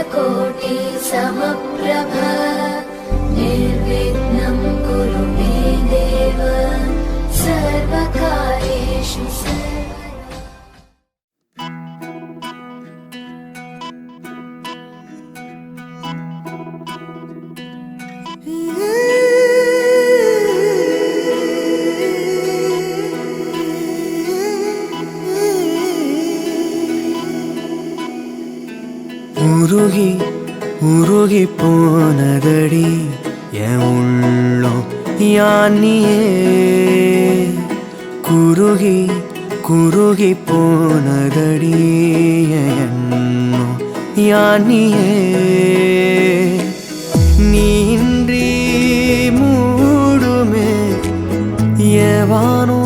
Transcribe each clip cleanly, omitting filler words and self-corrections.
सूर्यकोटि समप्रभ निर्विघ्नं कुरु मे देव सर्वकार्येषु உருகி உருகி போனதடி என் உள்ளம் யானியே குருகி குருகி போனதடி என் எண்ணம் யானியே நீன்றி மூடுமே ஏவானோ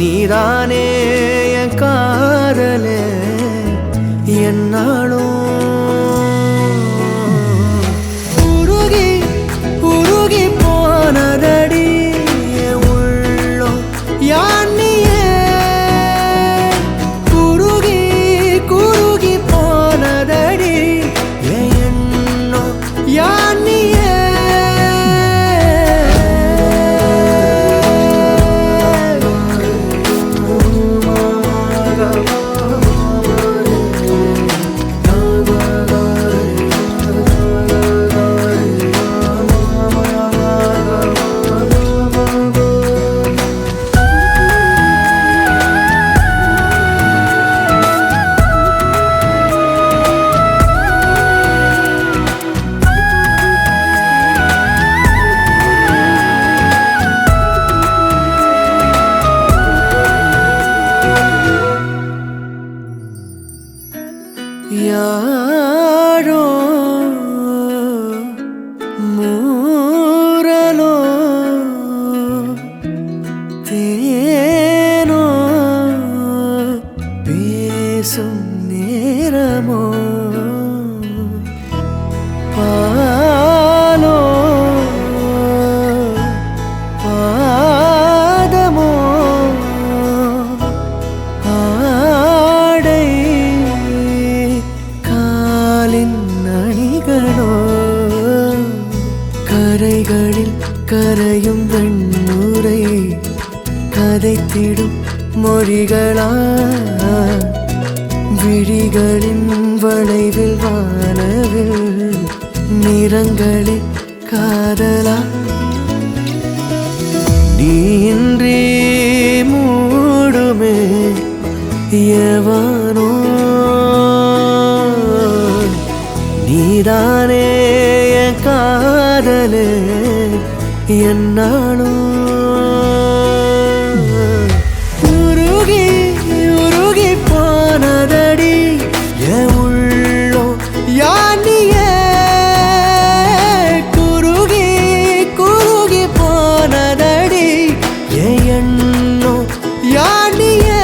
நீதானே என் காதலே என்னாலும் உருகி உருகி போனதடி உள்ளம் யானியே குருகி குருகி போனதடி எண்ணம் யானியே யாரோ மூரலோ தேனோ பேசும் நேரமோ பாலோ பாதமோ ஆடை அணிகளோ கரைகளில் கரையும் வெண்ணுரை கதைத்திடும் மொழிகளா விழிகளின் வளைவில் வானவில் நிறங்களில் காதலா நீன்றி மூடுமே எவனோ நீதானே என் காதலே என்னாலும் உருகி உருகி போனதடி என் உள்ளம் யானியே குருகி குருகி போனதடி என் எண்ணம் யானியே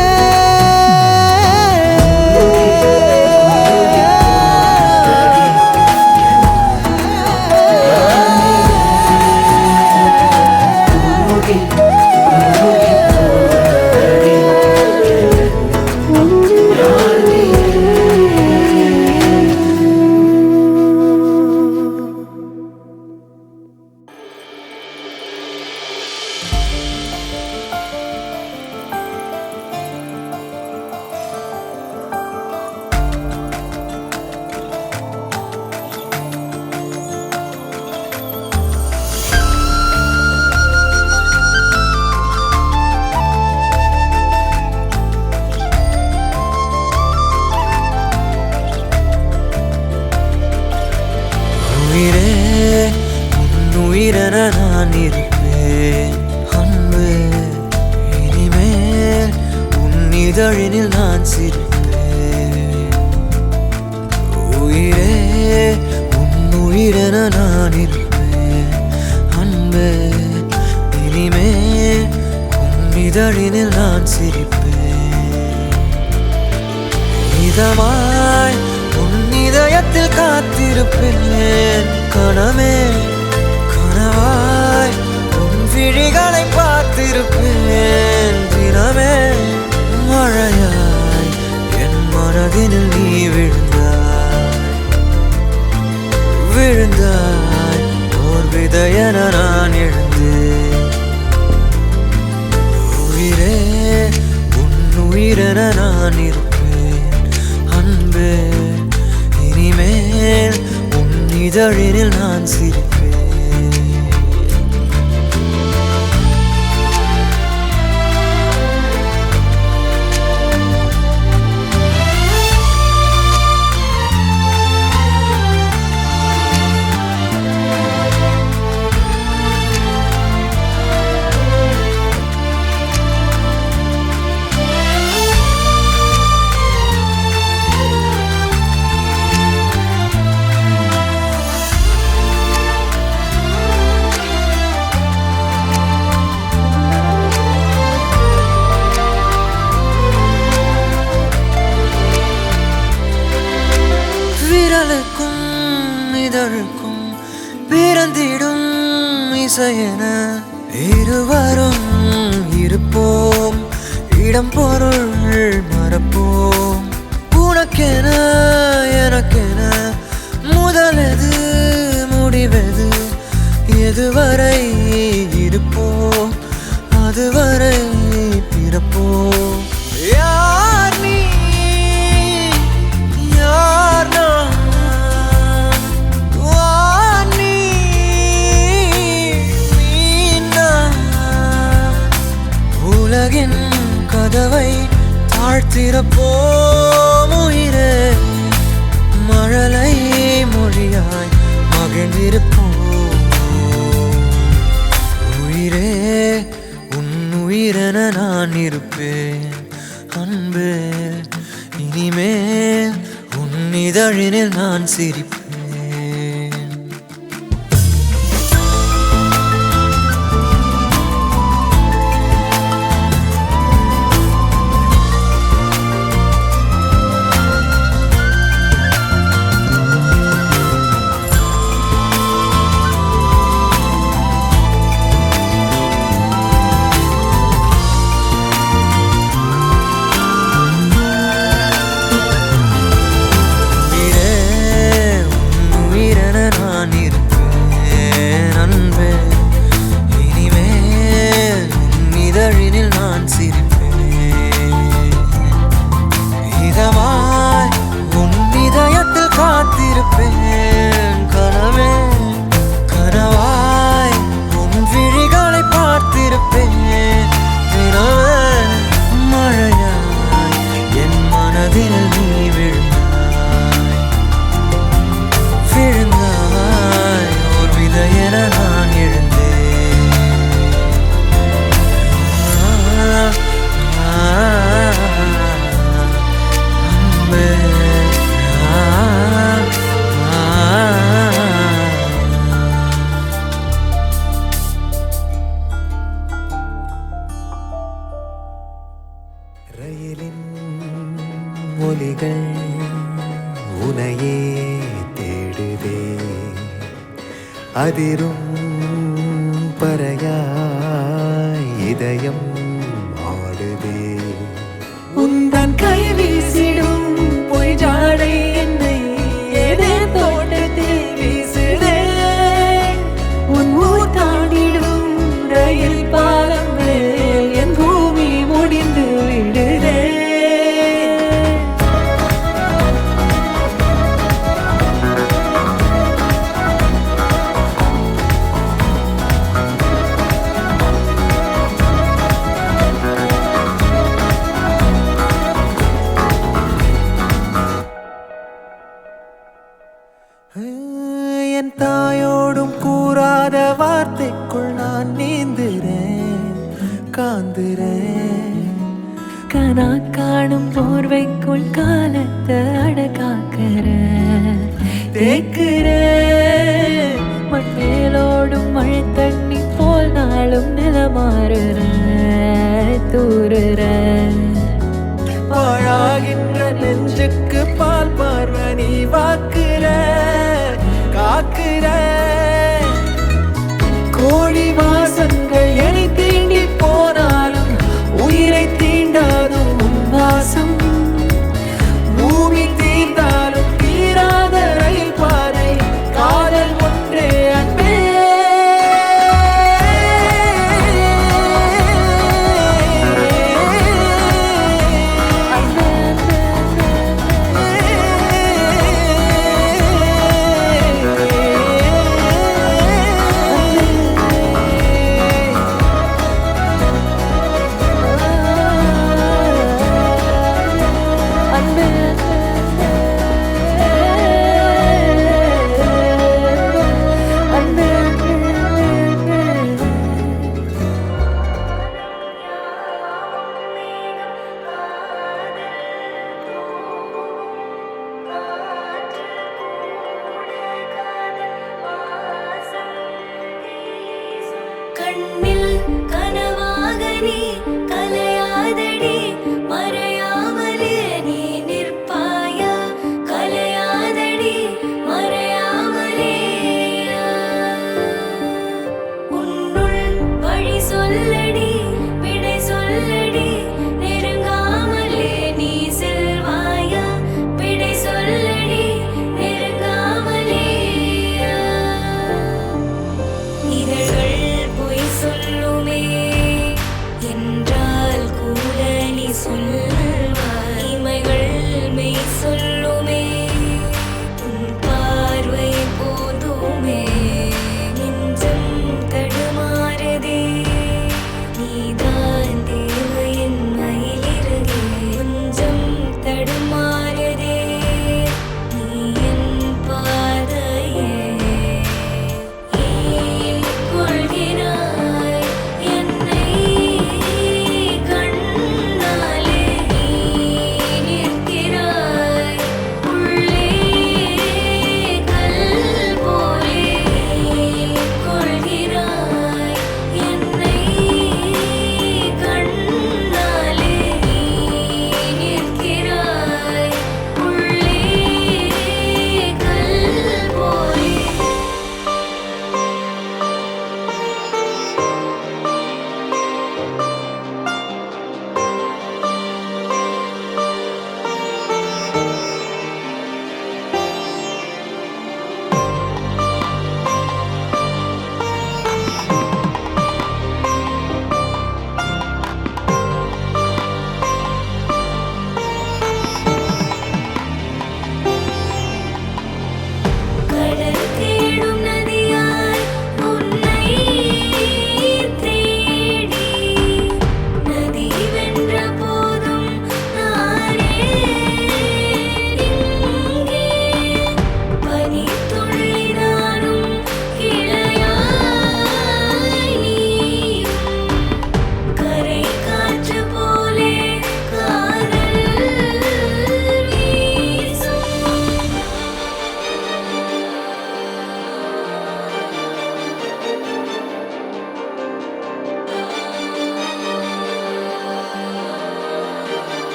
உயிரென நான் இருப்பேன் அன்பு இனிமேல் உன் இதழினில் நான் சிரிப்பேன் உயிரே உன் உயிரென நான் இருப்பேன் அன்பு இனிமேல் உன் இதழினில் நான் சிரிப்பேன் இதமாய் உன் இதயத்தில் காத்திருப்பேன் கனமே கனவாய் உன் விழிகளை பார்த்திருப்பேன் தினமே மழையாய் என் மனதில் இதழினில் நான் சிரிப்பேன். விரலுக்கும் இதழுக்கும் பிறந்திடும் இசையென இருவரும் இருப்போம், இடம் பொருள் மறப்போம். உனக்கென எனக்கென முதலெது முடிவெது, எதுவரை இருப்போம் அதுவரை பிறப்போம். யார் நீ யார் நான், வான் நீ மீன் நான். உலகின் கதவை தாழ்த்திறப்போம் உயிரே, மழலை மொழியாய் மகிழ்ந்திருப்போம். உயிரே உன் உயிரென நான் இருப்பேன் அன்பே, இனிமேல் உன் இதழினில் நான் சிரிப்பேன். நான் இருப்பேன் அன்பே, இனிமேல் உன் இதழினில் நான் சிரிப்பேன். இதமாய் உன் இதயத்தில் காத்திருப்பேன் கனவே, கனவாய் உன் விழிகளை பார்த்திருப்பேன் தினமே. மழையாய் என் மனதில் நீ விழுந்தாய், ஓர் விதையென நான் எழுந்தேன். அன்பே ரயிலின் ஒலிகள் உனையே தேடுதே, அதிரும் பறையாய் இதயம் ஆடுதே. உந்தன் கை வீசிடும் பொய் ஜாடை என்னை ஏதே தோட்டத்தில் வீசுதே. உன் ஊர் தாண்டிடும் ரயில் பாலம் மேல் என் பூமி முடிந்து விடுதே. என் தாயோடும் கூறாத வார்த்தைக்குள் நான் நீந்துறேன் காந்துறேன். கனா காணும் போர்வைக்குள் காலத்தை அடக்காக்கிற தேக்குற. மண்மேலோடும் மழை தண்ணி போல் நாளும் நிலமாறுற தூறுற. பாழாகின்ற நெஞ்சுக்கு பால் பார்வை நீ வாக்குற காக்குற. கோடி வாசங்கள் என்னை தீண்டி போனாலும் உயிரை தீண்டாதும் உன் வாசம். பூமி தீர்ந்தாலும் தீராத ரயில் பாதை காதல் ஒன்றே அன்பே.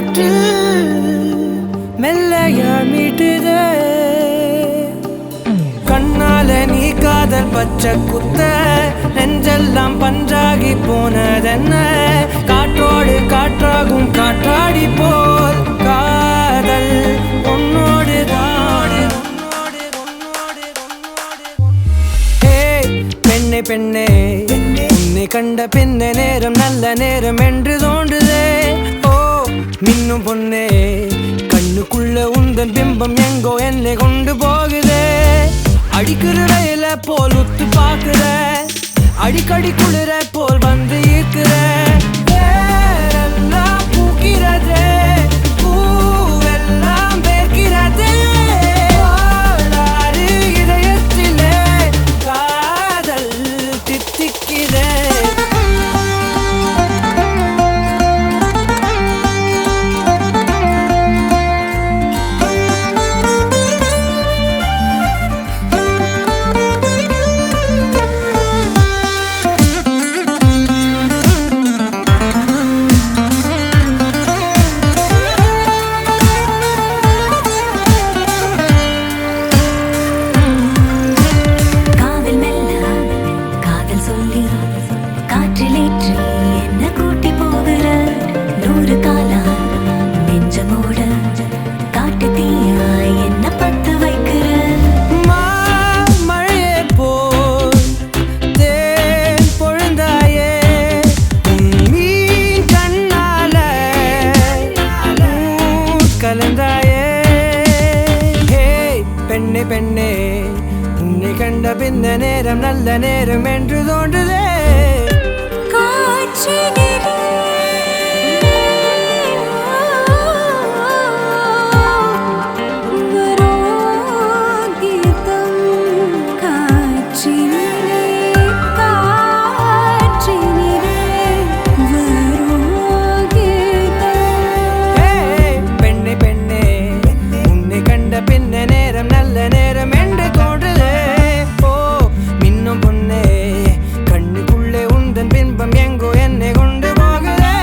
காற்று மெல்லையா மீட்டுதே கண்ணால நீ காதல் பச்சை குத்த நெஞ்செல்லாம் பஞ்சாகி போனதென்ன காற்றோடு காற்றாகும் காற்றாடி போல் காதல் உன்னோடு தாடு பெண்ணே பெண்ணே உன்னை கண்ட பின்ன நேரம் நல்ல நேரம் என்று தோன்றுதே ஓ மின்னும் பொண்ணே கண்ணுக்குள்ள உந்தன் பிம்பம் எங்கோ என்னை கொண்டு போகுதே அடிக்கிற ரயில போல் உத்து பாக்குற அடிக்கடி குளிர போல் வந்து ஈர்க்கிற வேறெல்லாம் பூக்கிறதே பூவெல்லாம் பேர்க்கிறதே ஓடாறு இதயத்திலே காதல் தித்திக்கிறே பெண்ணே பெண்ணே உன்னை கண்ட பின்ன நேரம் நல்ல நேரம் என்று தோன்றுதே பின்ன நேரம் நல்ல நேரம் என்று தோன்றுதே ஓ மின்னும் பொண்ணே கண்ணுக்குள்ளே உந்தன் பின்பம் எங்கோ என்னை கொண்டு போகுதே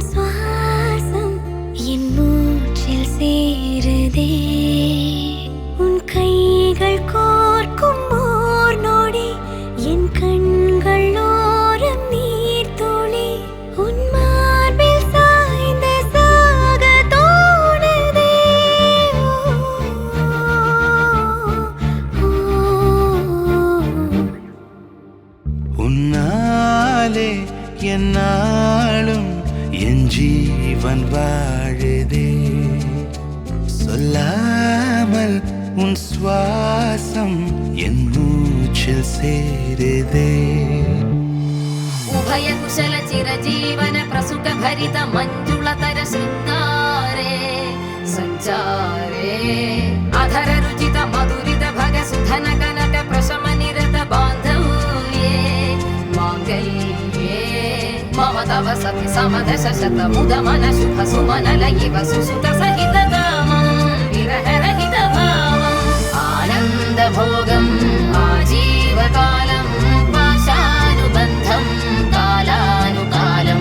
உன் சுவாசம் என் மூச்சில் சேருதே உன் கைகள் கோர்க்கும் ஓர் நொடி என் கண்கள் ஓரம் நீர் துளி உன் மார்பில் சாய்ந்த சாக தோணுதே உன்னாலே என்னாலும் என் ஜீவன் வாழுதே சொல்லாமல் உன் சுவாசம் என் மூச்சில் சேருதே उभय कुशल चिरजीवन प्रसुख भरित मञ्जुलतर शृङ्गारे सञ्चारे अधर रुचित मधुरित भग सुधन कनक प्रशम निरत बान्धव्ये माङ्गल्ये मम तव सति समदश शत मुद मन शुभ सुमन लयिव सुसुत सहित कामं विरह रहित भावम् आनन्द भोगम् आजीवकालं पाशानुबन्धं कालानुकालं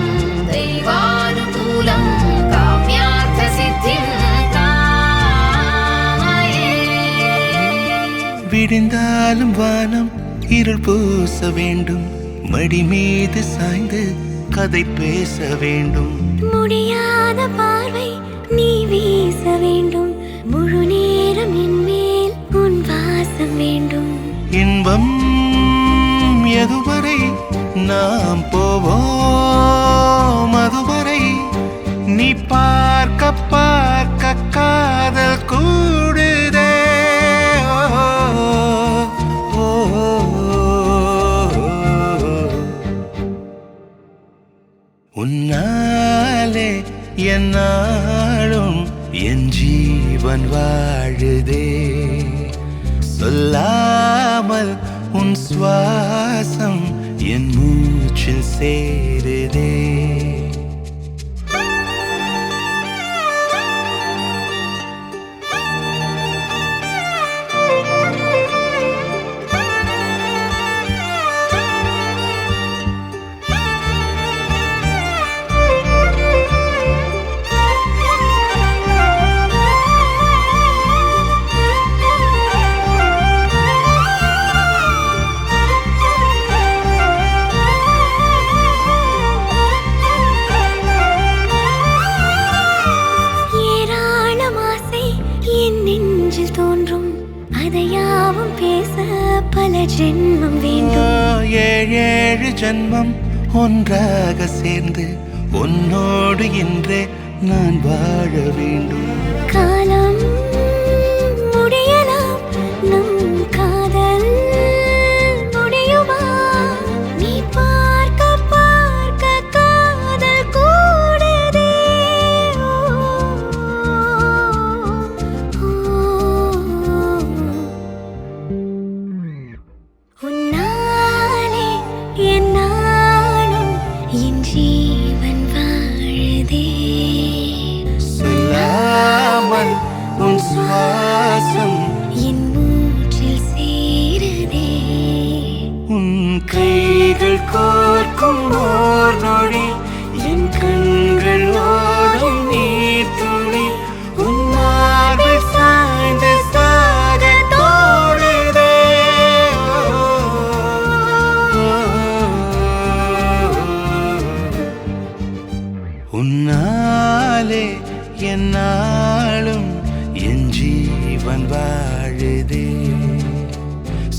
दैवानुकूलं काम्यार्थसिद्धिं कामये விடிந்தாலும் வானம் இருள் பூச வேண்டும் மடி மீது சாய்ந்து கதை பேச வேண்டும் முடியாத பார்வை நீ வீச வேண்டும் முழு நேரம் என் மேல் உன் வாசம் வேண்டும் இன்பம் எதுவரை நாம் போவோம் அதுவரை நீ பார்க்க பார்க்க காதல் கூடுதே ஓ, ஓ, உன்னாலே என்னாலும் என் ஜீவன் வாழுதே சொல்லாமல் உன் சுவாசம் என் மூச்சில் சேருதே அதையாவும் பேச பல ஜென்மம் வேண்டும் ஏழு ஜென்மம் ஒன்றாக சேர்ந்து உன்னோடு இன்றே நான் வாழ வேண்டும் காலம் முடியலாம் நம் காதல் முடியுமா நீ பார்க்க பார்க்க காதல் கூடுதே உன்னாலே என்னாலும் என் ஜீவன் வாழுதே சொல்லாமல் உன் சுவாசம் என் மூச்சில் சேருதே உன் கைகள் கோர்க்கும் ஓர் நொடி என் கண்கள் ஓடும் நீர் துளி உன் மார்பில் சாய்ந்து சாக தோணுதே உன்னாலே என்னாலும் என் ஜீவன் வாழுதே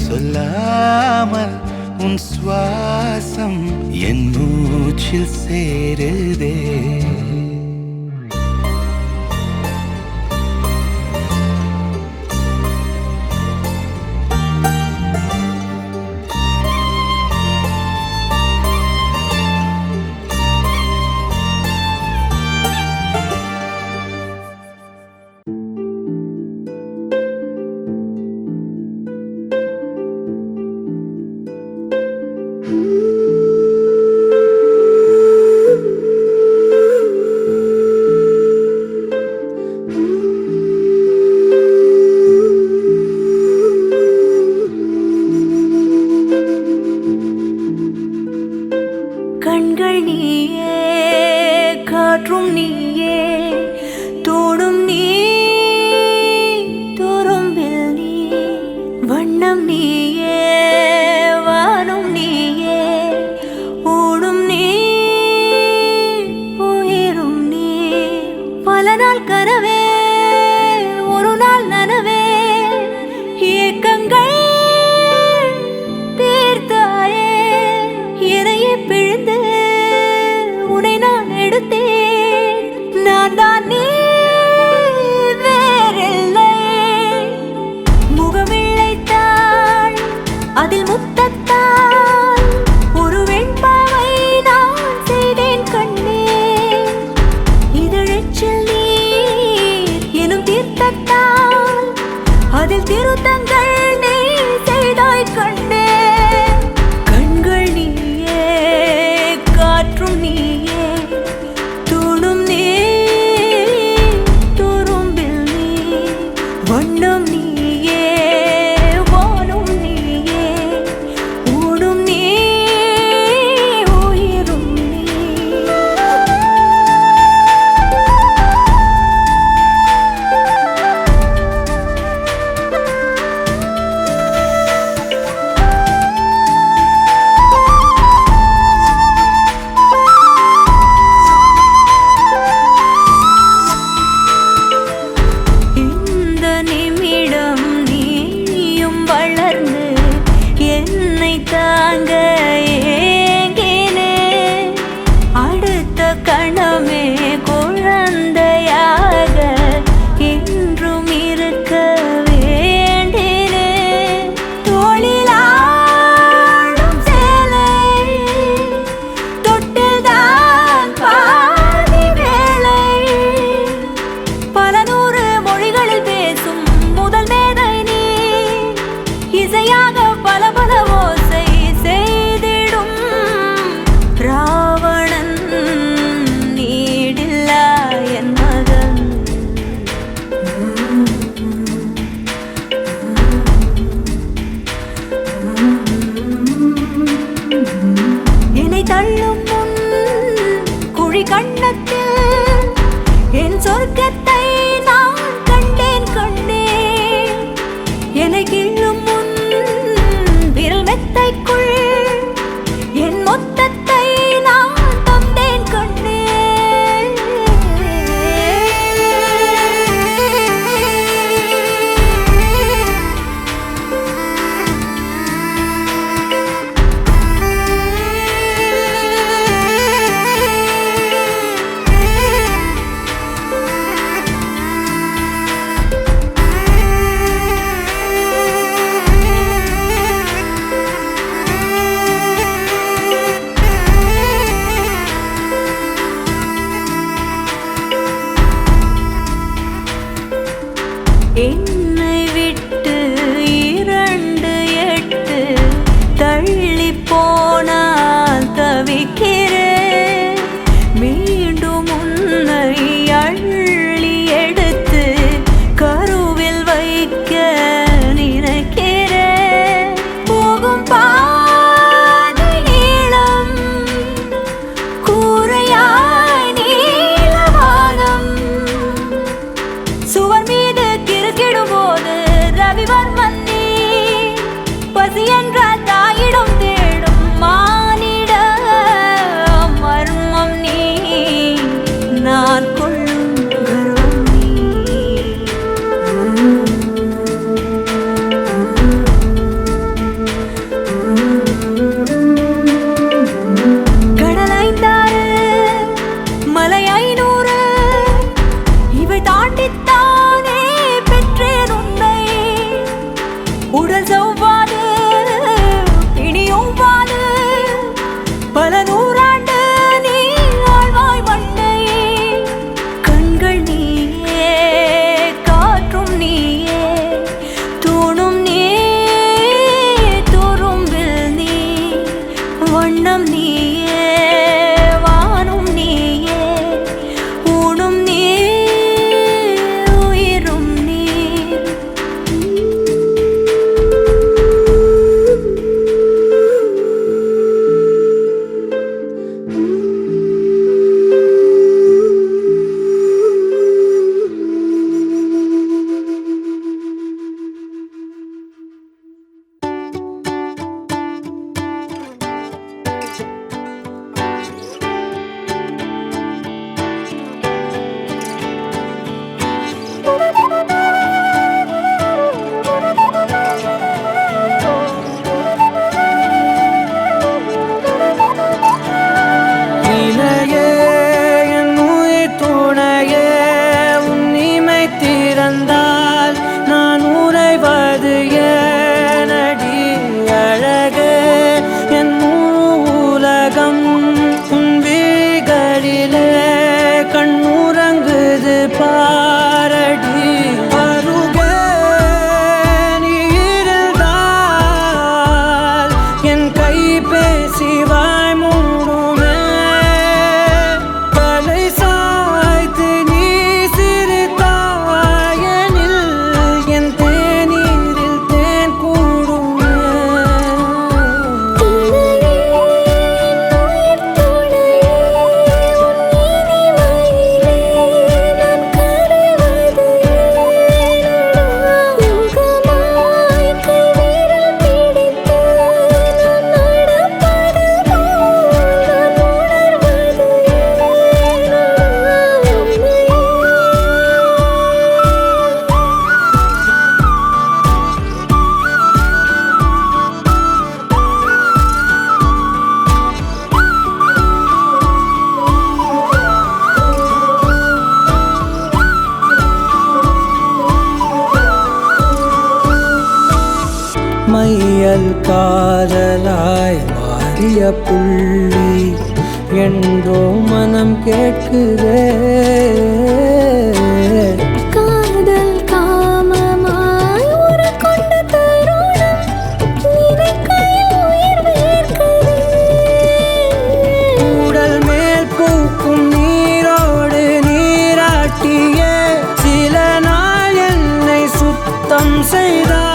சொல்லாமல் உன் சுவாசம் என் மூச்சில் சேருதே காற்றும் நீயே தோடும் நீ துரும்பில் நீ வண்ணம் நீயே வானும் நீயே ஓடும் நீ உயிரும் நீ பல நாள் கனவே ஒரு நாள் நனவே ஏக்கங்கள் தீர்த்தாயே எதையே பிழிந்து உன்னை நான் எடுத்தேன் நான் தான் நீ வேறில்லை முகமிழைத்தாள் அதில் முத்தத்தால் ஒரு வெண்பாவை நான் செய்தேன் கண்ணே இதழச்சில் நீர் எனும் தீர்த்தத்தால் அதில் திருத்தங்கள் நீ செய்தாய் கண்ணே கண்கள் நீயே காற்றும் நீயே தூணும் நீ துரும்பில் நீ வண்ணம் நீயே வானும் நீயே ஓடும் நீ உயிரும் நீ இந்த நிமிடம் நீயும் வளர்ந்து என்னை தாங்க ஏங்கினே அடுத்த கணமே குழந்தையாக என்றும் இருக்க வேண்டினே தோளிலாடும் சேலை தொட்டில்தான் பாதி வேளை பல நூறு மொழிகளில் பேசும் முதல் மேதை நீ இசையாக பல பல ஓசை செய்திடும் ராவணன் நீடில்லா என் மகன் என்னை தள்ளும் முன் குழி கண்ணத்தில் என் சொர்க்கத்தை நான் கண்டேன் கண்டேன் என்னை கிள்ளும் முன் விரல் மெத்தைக்குள் என் மொத்தத்தை நான் தந்தேன் என்னை விட்டு 2 8 தள்ளி போனால் தவிக்கிறேன் மீண்டும் உன்னை அள்ளி எடுத்து கருவில் வைக்க நினைக்கிறேன் போகும் பாதை நீளம் கூரையாய் நீலவானம் சுவர் மீது கிறுக்கிடும் போது ரவிவர்மன் நீ பசி என்ற தாயிடம் தேடும் மானிட காதல் காதலாய் மாறிய புள்ளி என்றோ மனம் கேட்குதே. காதல் காமமாய் உருக்கொண்ட தருணம் நினைக்கையில் உயிர் வேர்க்குதே. உடல் மேல் பூக்கும் நீரோடு நீராட்டிய சில நாள் என்னை சுத்தம் செய்தார்.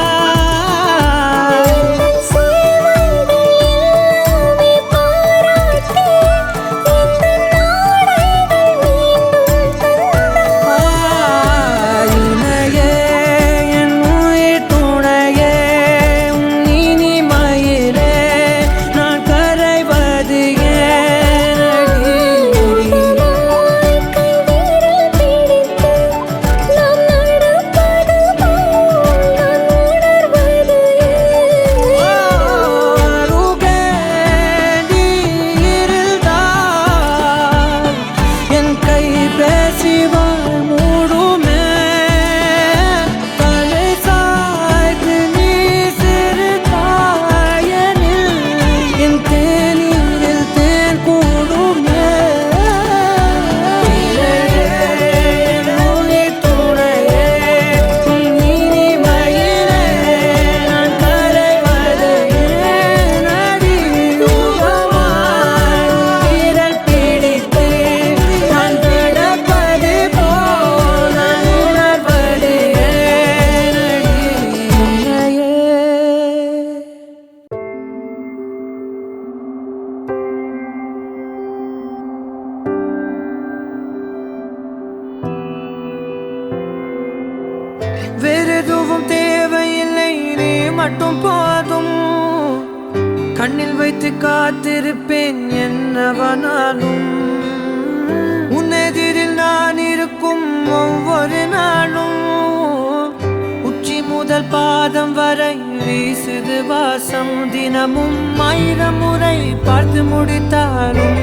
வேறெதுவும் தேவையில்லை, நீ மட்டும் போதும். கண்ணில் வைத்து காத்திருப்பேன் என்னவனாலும். உன்னெதிரில் நான் இருக்கும் ஒவ்வொரு நாளும். உச்சி முதல் பாதம் வரை வீசுது வாசம். தினமும் 1000 முறை பார்த்து முடித்தாலும்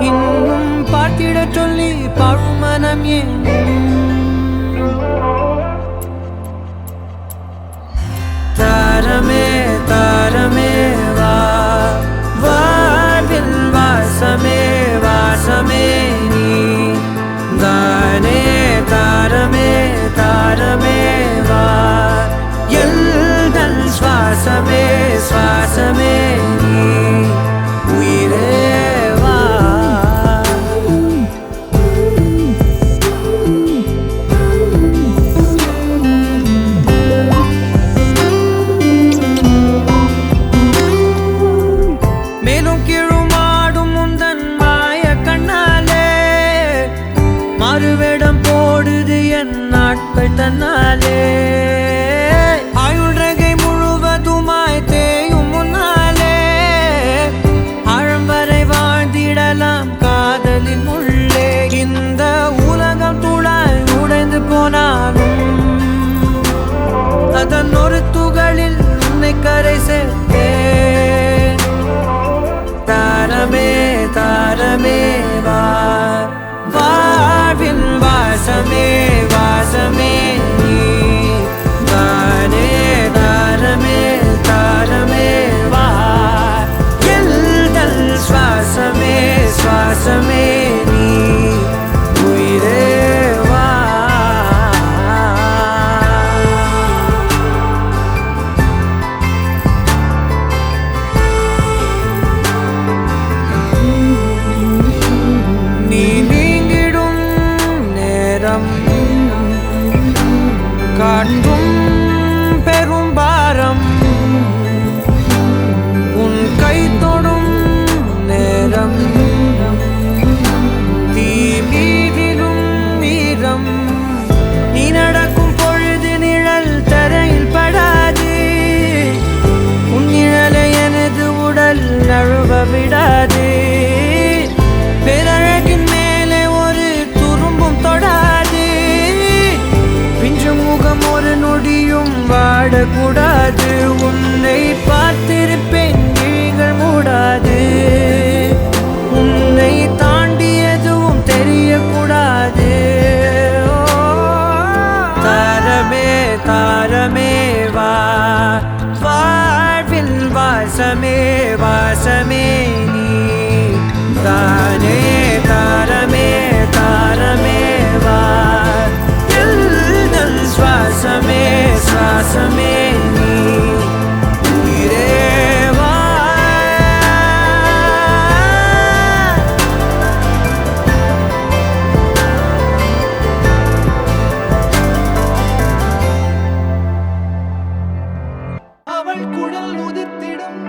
இன்னும் பார்த்திட சொல்லி பழுமனம் ஏனும். தாரமே தாரமே வா, வாழ்வில் வாசமே வாசமே நீ தானே. தாரமே தாரமே வா, எல்தல் சுவாசமே சுவாசமே நீ உயிரே வா. மேலும் கீழுமாடும் முந்தன் மாய கண்ணாலே மாறுவேடம் போடுது என் நாட்கள் தன்னாலே. ஆயுள் ரகை முழுவதுமாய் தேயும் முன்னாலே ஆழம் வரை வாழ்ந்திடலாம் காதலின் உள்ளே. இந்த உலகம் துளாய் உடைந்து போனாலும் அதன் ஒரு துகளில் உன்னை கரை சேர்த்தேன். தாரமே தாரமே வா, வாழ்வின் வாசமே வாசமே நீ தானே. தாரமே தாரமே வா, எல்தல் சுவாசமே சுவாசமே நீ உயிரே வா. நீ நீங்கிடும் நேரம் காட்டும் பெரும் பாரம். உன் கை தொடும் நேரம் தீ மீதிலும் மீதம். நீ நடக்கும் பொழுது நிழல் தரையில் படாது. உன் நிழலை எனது உடல் நழுவ விடாது. பேரழகின் மேலே ஒரு துரும்பும் தொடாது. பிஞ்சு முகம் ஒரு நொடியும் வாடக்கூடாது. உன்னை பார்த்திருப்பேன் விழிகள் மூடாது. உன்னை தாண்டி எதுவும் தெரியக்கூடாது. தாரமே தாரமே வா, வா வானமே வாசமே நீ தானே தாரமே தாரமே வா எல்தல் சுவாசமே சுவாசமே நீ உயிரே வா அவள் குழல் உதிர்த்திடும்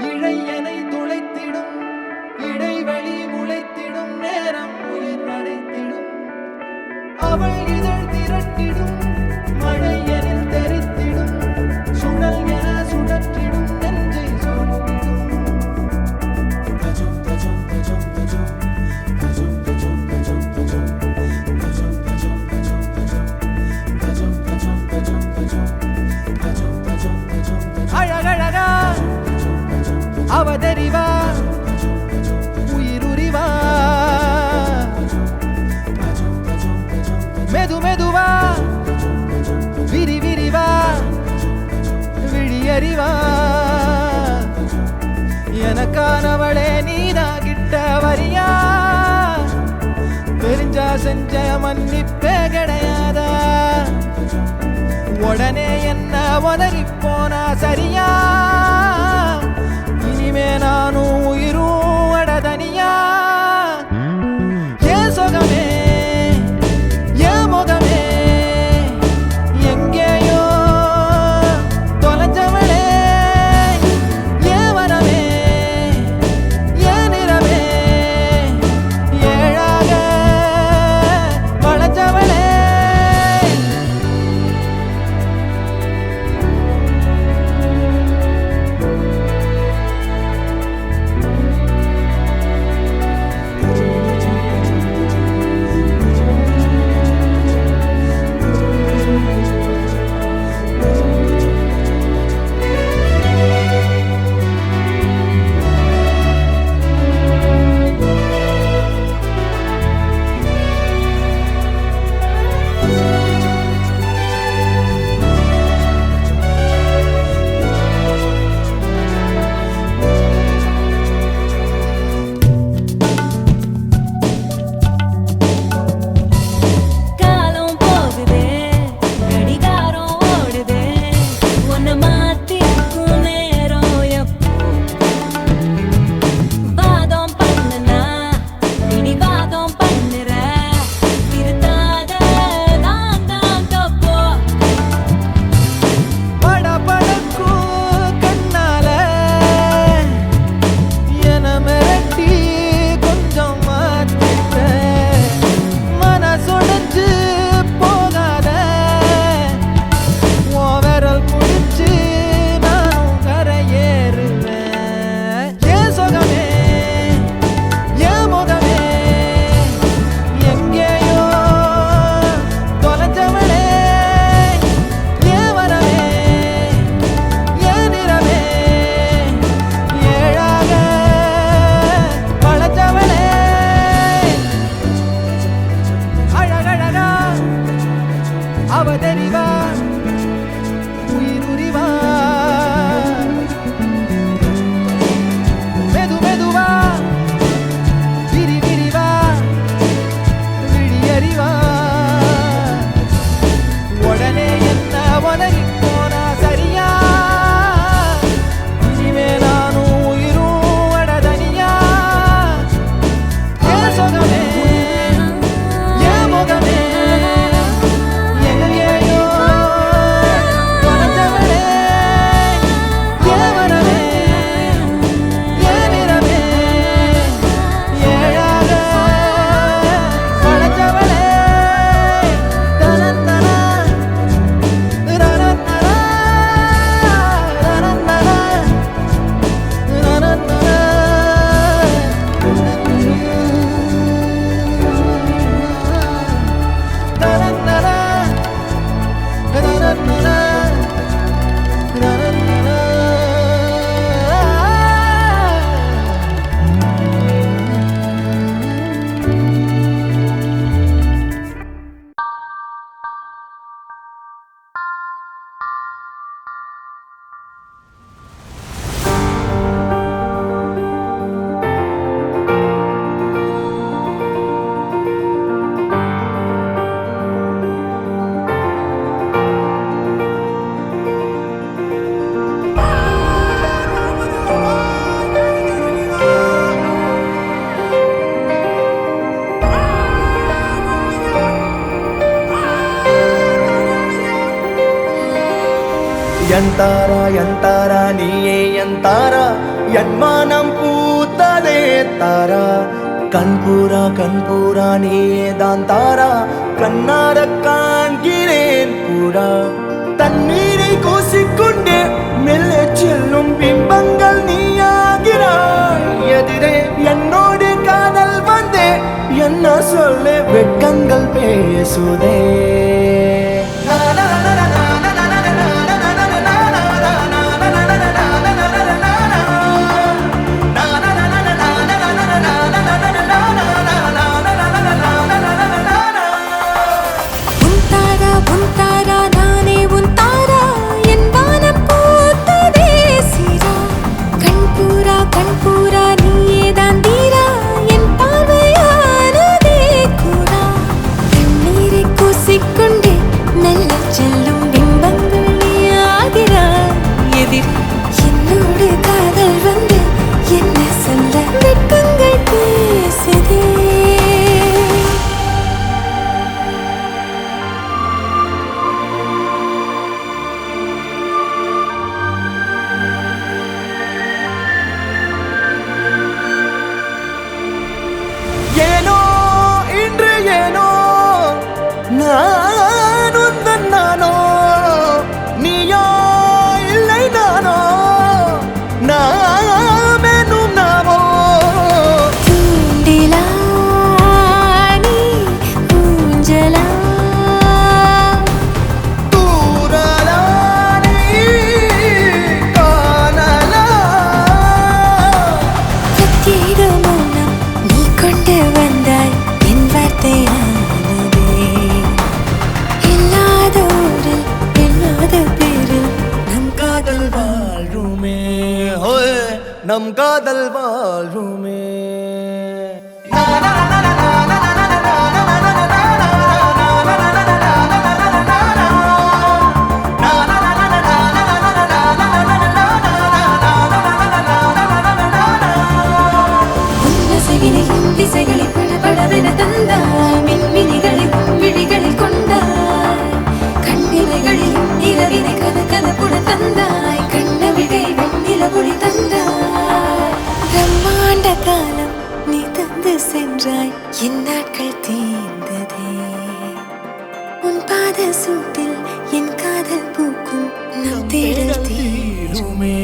இழையனை துளைத்திடும் இடைவெளி முளைத்திடும் நேரம் உயிர் அடைத்திடும் அவள் இதழ் திரட்டிடும் மழை எனில் தெரித்திடும் சுழல் என சுழற்றிடும் நெஞ்சை சோர்ந்திடும் அழகழகா அவதறிவா உயிருரிவா மெது மெதுவா விரி விரிவா விழியறிவா எனக்கானவளே நீதான் கிட்ட வரியா தெரிஞ்சா செஞ்ச மன்னிப்பே கிடையாதா உடனே என்ன உதறி போனா சரியா இனிமே நானும் உயிரும் அடதனியா ஏன் சுகமே ஏன் முகமே எங்கேயோ தொலைஞ்சவளே ஏன் வரவே ஏன் நிறவே ஏழாக வளைஞ்சவளே என் தாரா நீயே என் தாரா என் மானம் பூத்ததே தாரா கண்பூரா நீயே தான் தாரா கண்ணார காண்கிறேன் பூரா தண்ணீரை கூசிக்கொண்டே மெல்ல செல்லும் பிம்பங்கள் நீயாகிறாய் எதிரே என்னோடு காதல் வந்தே என்ன சொல்ல வெட்கங்கள் பேசுதே நம் காதல் வாழ்வுமே திசைகளை படபடவென தந்தாய் மின்மினிகளை விழிகளில் கொண்டாய் கண்ணிமைகளில் இரவினை கதகதப்புட தந்தாய் கண்ணவிழை வெண்ணில பொழி தந்தாய் பிரம்மாண்ட காலம் நீ தந்து சென்றாய் என் நாட்கள் தீர்ந்ததே உன் பாத சூட்டில் என் காதல் பூக்கும் நம் தேடல் தீருமே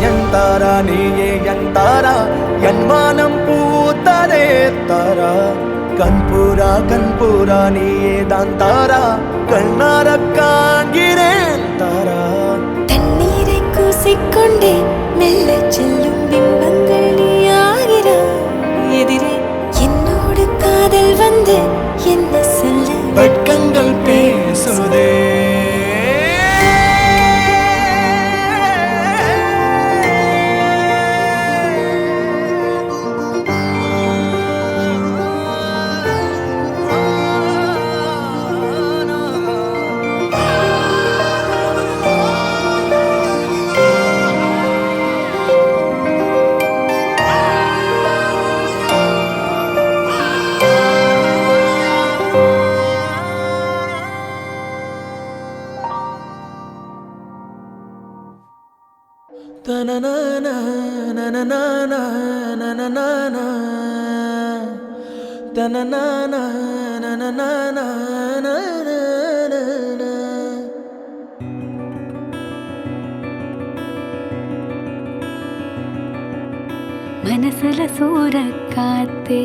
என் தாரா நீயே என் தாரா என் மானம் பூத்ததே தாரா கண்பூரா நீயே தான் தாரா கண்ணார காண்கிறேன் தாரா தண்ணீரை கூசிக்கொண்டே மெல்ல செல்லும் பிம்பங்கள் நீயாகிறாய் எதிரே என்னோடு காதல் வந்து என்ன சொல்ல வெட்கங்கள் பேசுதே மனசுல சூற காத்தே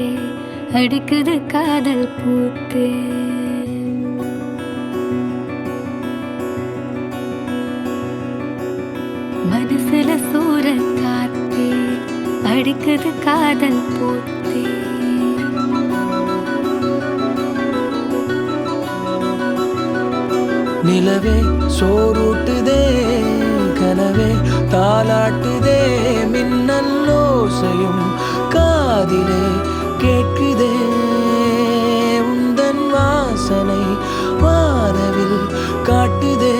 அடிக்குது காதல் பூத்தே மனசுல சூற காத்தே அடிக்குது காதல் பூத்தே நிலவே சோறுட்டுதே கனவே தாலாட்டுதே மின்னல்லோசையும் காதிலே கேட்குதே உந்தன் வாசனை வானவில் காட்டுதே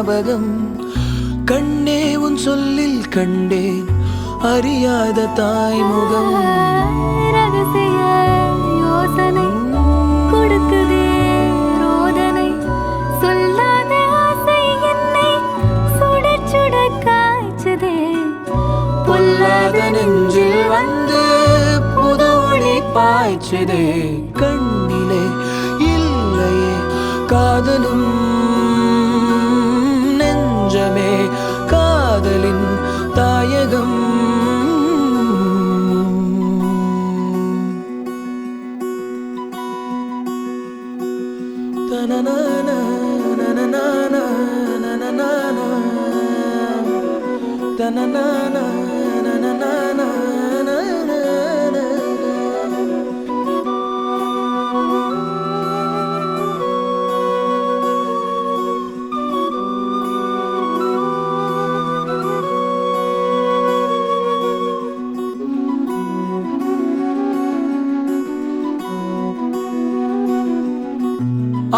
ஞாபகம் கண்ணே உன் சொல்லில் கண்டேன் அறியாத தாய்முகம் ரகசிய யோசனை கொடுக்குதே ரோதனை சொல்லாத ஆசை என்னை சுட சுட காய்ச்சதே பொல்லாத நெஞ்சில் வந்து புது ஒளி பாய்ச்சதே கண்ணிலே இல்லையே காதலும் நெஞ்சமே காதலின் தாயகம் தனனானா நனனானா நனனானா தனனானா நனனானா நனனானா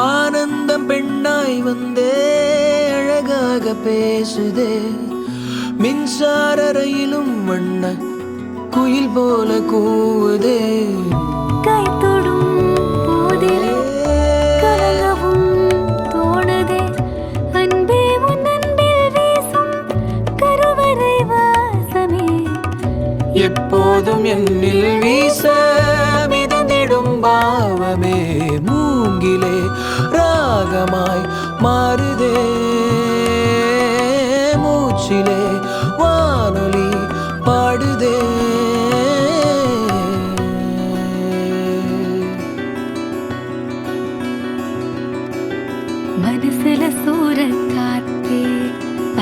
ஆனந்தம் பெண்ணாய் வந்தே அழகாக பேசுதே மின்சார ரயிலும் வண்ண குயில் போல கூவுதே கை தொடும் போதிலே கலங்கவும் தோணுதே அன்பே உன் அன்பில் வீசும் கருவறை வாசமே எப்போதும் என்னில் வீச மிதந்திடும் பாவமே மூங்கிலே ராகமாய் மாறுதே மூச்சிலே வானொலி பாடுதே மனசுல சூற காத்தே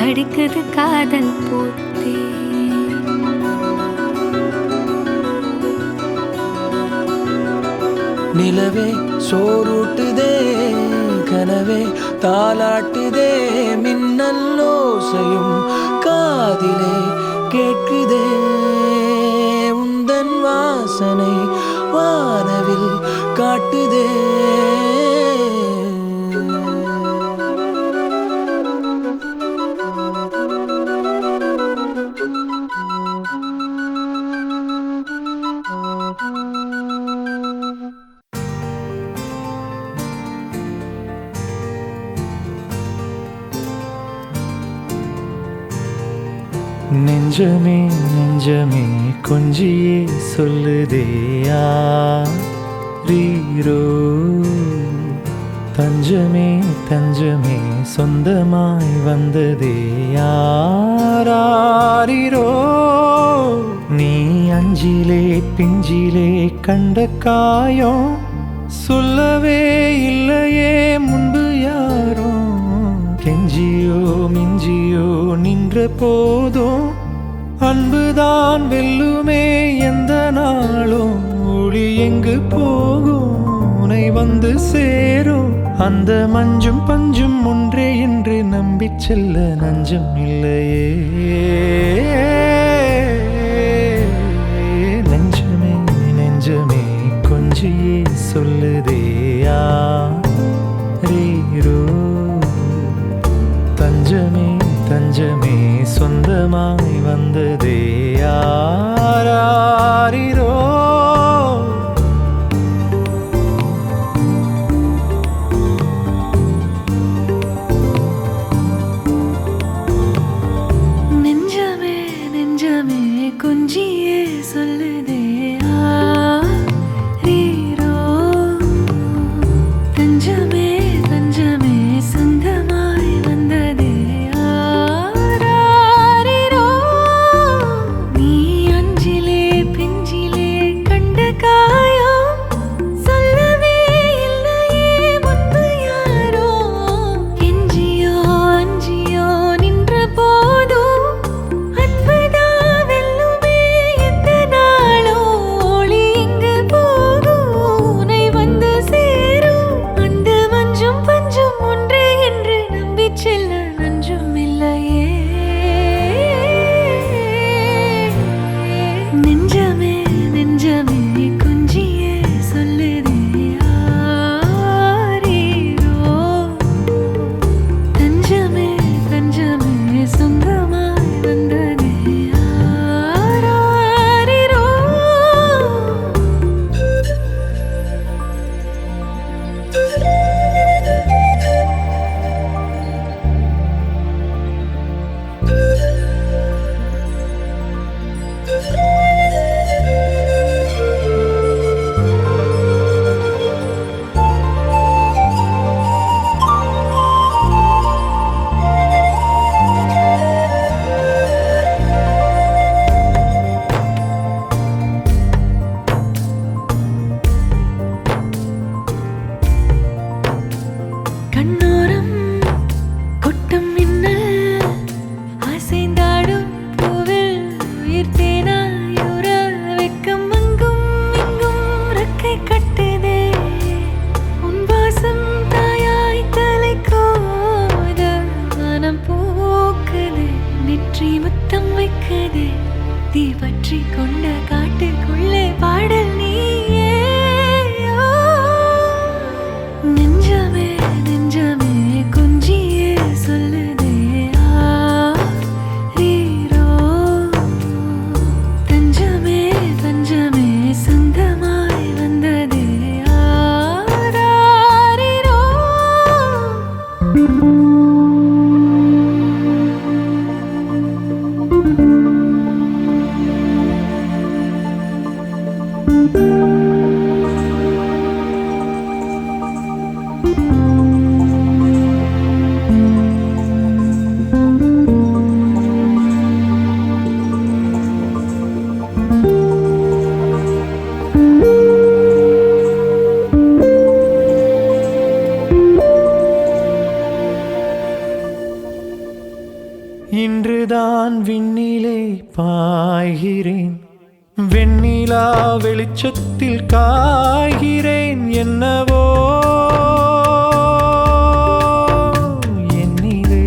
அடிக்குது காதல் போத்தே நிலவே சோறுட்டுதே கனவே தாலாட்டுதே மின்னல் ஓசையும் காதிலே கேட்குதே உந்தன் வாசனை வானவில் காட்டுதே நெஞ்சமே நெஞ்சமே கொஞ்சியே சொல்லுதேயா ரீரோ தஞ்சமே தஞ்சமே சொந்தமாய் வந்ததே யாரீரோ நீ அஞ்சிலே பிஞ்சிலே கண்ட காயம் சொல்லவே இல்லையே முன்பு யாரோ கெஞ்சியோ மிஞ்சியோ நின்ற போதும் அன்புதான் வெல்லுமே எந்த நாளும் ஒளி எங்கு போகும் உனை வந்து சேரும் அந்த மஞ்சும் பஞ்சும் ஒன்றே என்று நம்பிச் செல்ல நஞ்சம் இல்லையே நெஞ்சமே நெஞ்சமே கொஞ்சியே சொல்லுதேயா ரீரோ தஞ்சமே தஞ்சமே சொந்தமாய் வந்ததே யாரீரோ நெஞ்சமே நெஞ்சமே கொஞ்சியே சொல்லுதே ரீரோ தஞ்சமே தஞ்சமே சொந்தமாய் வந்ததே யாரீரோ நீ அஞ்சிலே பிஞ்சிலே கண்ட காயம் சொல்லவே இல்லையே முன்பு யாரோ கெஞ்சியோ அஞ்சியோ நின்ற போதும் அன்புதா வெல்லுமே எந்த நாளோ தீ பற்றி கொண்ட காட்டுக்குள்ளே பாடல் நீயே ஓ, நெஞ்சமே நெஞ்சமே கொஞ்சியே சொல்லுதே ஆரீரோ, தஞ்சமே தஞ்சமே சொந்தமாய் வந்ததே ஆராரிரோ. இன்றுதான் விண்ணிலே பாய்கிறேன், வெண்ணிலா வெளிச்சத்தில் காய்கிறேன். என்னவோ என்னிலே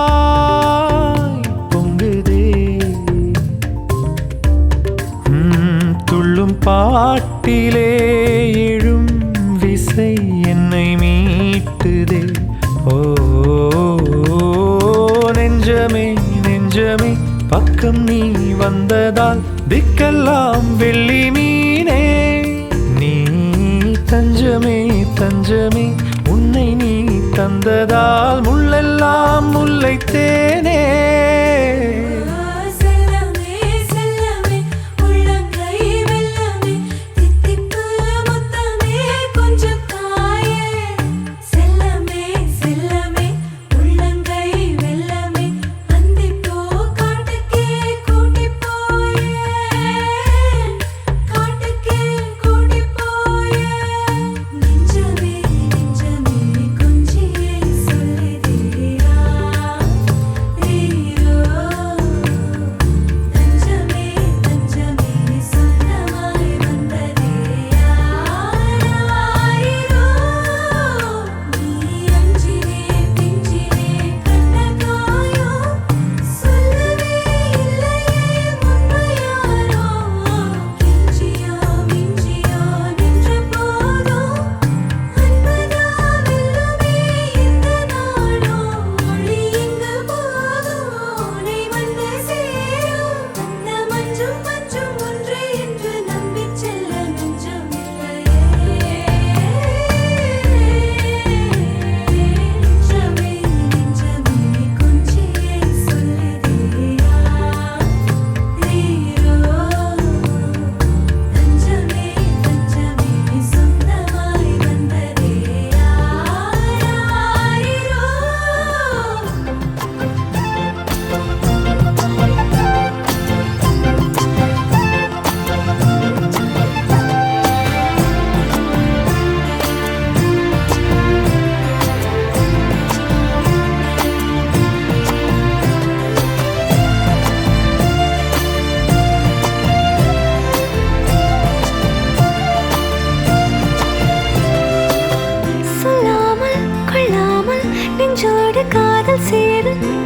வண்ணமாய் பொங்குதே. துள்ளும் பாட்டிலே எழும் விசை என்னை மீட்டுதே. ஓ நெஞ்சமே நெஞ்சமே பக்கம் நீ வந்ததால் திக்கெல்லாம் வெள்ளி மீனே. நீ தஞ்சமே தஞ்சமே உன்னை நீ தந்ததால் முள்ளெல்லாம் முல்லைத்தேனே.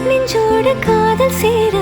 நெஞ்சோடு காதல் சேர